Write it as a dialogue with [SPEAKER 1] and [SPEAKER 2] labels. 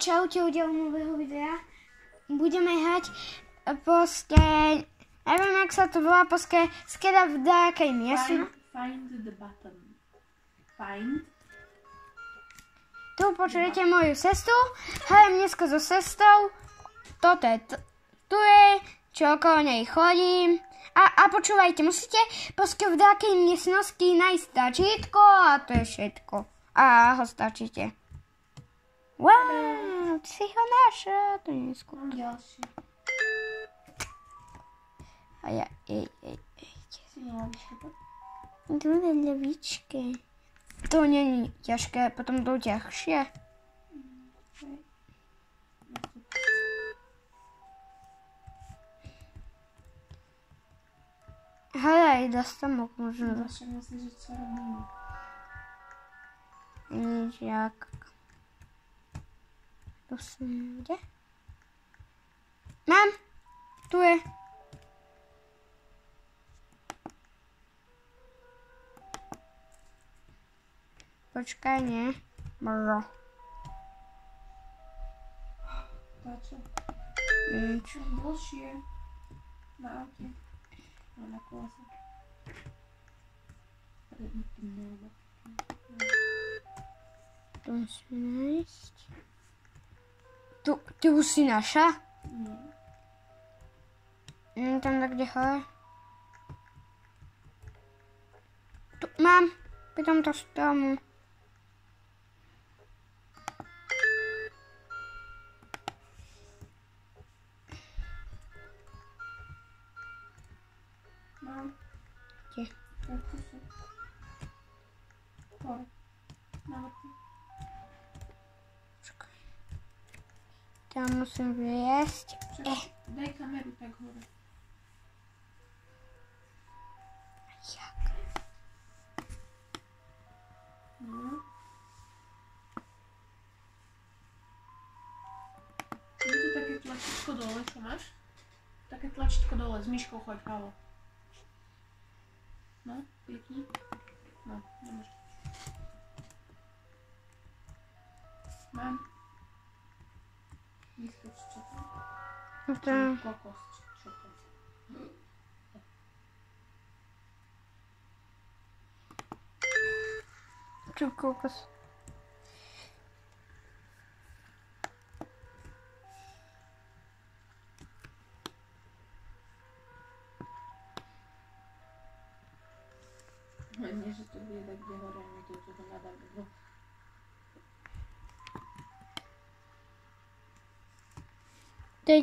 [SPEAKER 1] Čaute u nového videa. Budeme hrať proste, neviem jak sa to volá, proste skeda v dákej miestnosti.
[SPEAKER 2] Find the button. Find.
[SPEAKER 1] Tu počujete moju sestru. Hrajem dneska so sestrou. Toto je, tu je, čo okolo nej chodím. A počúvajte, musíte proste v dákej miestnosti nájsť tlačítko a to je všetko. A ho stačíte. Wow, ty si ho našla, to nie je skôr.
[SPEAKER 2] Ďalší.
[SPEAKER 1] A ja,
[SPEAKER 2] Si nemáš to?
[SPEAKER 1] tu na ľavičke. To nie je ťažké, potom to ťažšie. Hľadaj, dostamok možno.
[SPEAKER 2] Však myslíš, že čo robíme?
[SPEAKER 1] Nič jak. Tu som, kde? Mám! Tu je. Počkaj, nie. Brzo.
[SPEAKER 2] Táčo.
[SPEAKER 1] Nič.
[SPEAKER 2] Dlhšie. Na aute. Na kolese.
[SPEAKER 1] Tu musíme nájsť. Ty už si našla?
[SPEAKER 2] Nie.
[SPEAKER 1] Tam tak kde hore. Tu mám. Pri tomto stromu.
[SPEAKER 2] Mám.
[SPEAKER 1] Kde?
[SPEAKER 2] Tak tu sú. Hore. Na vrchu.
[SPEAKER 1] Počkaj. Tam musím vliesť.
[SPEAKER 2] Daj kameru tak hore.
[SPEAKER 1] Jak?
[SPEAKER 2] No. Je tu také tlačítko dole, čo máš? Také tlačítko dole, s myškou choď, Pavlo. No, klikni. No, nemôžeš. Mám. Vyskoč, čo to?
[SPEAKER 1] To...
[SPEAKER 2] Kokos, čo to?
[SPEAKER 1] Čo kokos?
[SPEAKER 2] Nie, že to bude tak, kde hore, mi to nadávalo.
[SPEAKER 1] To je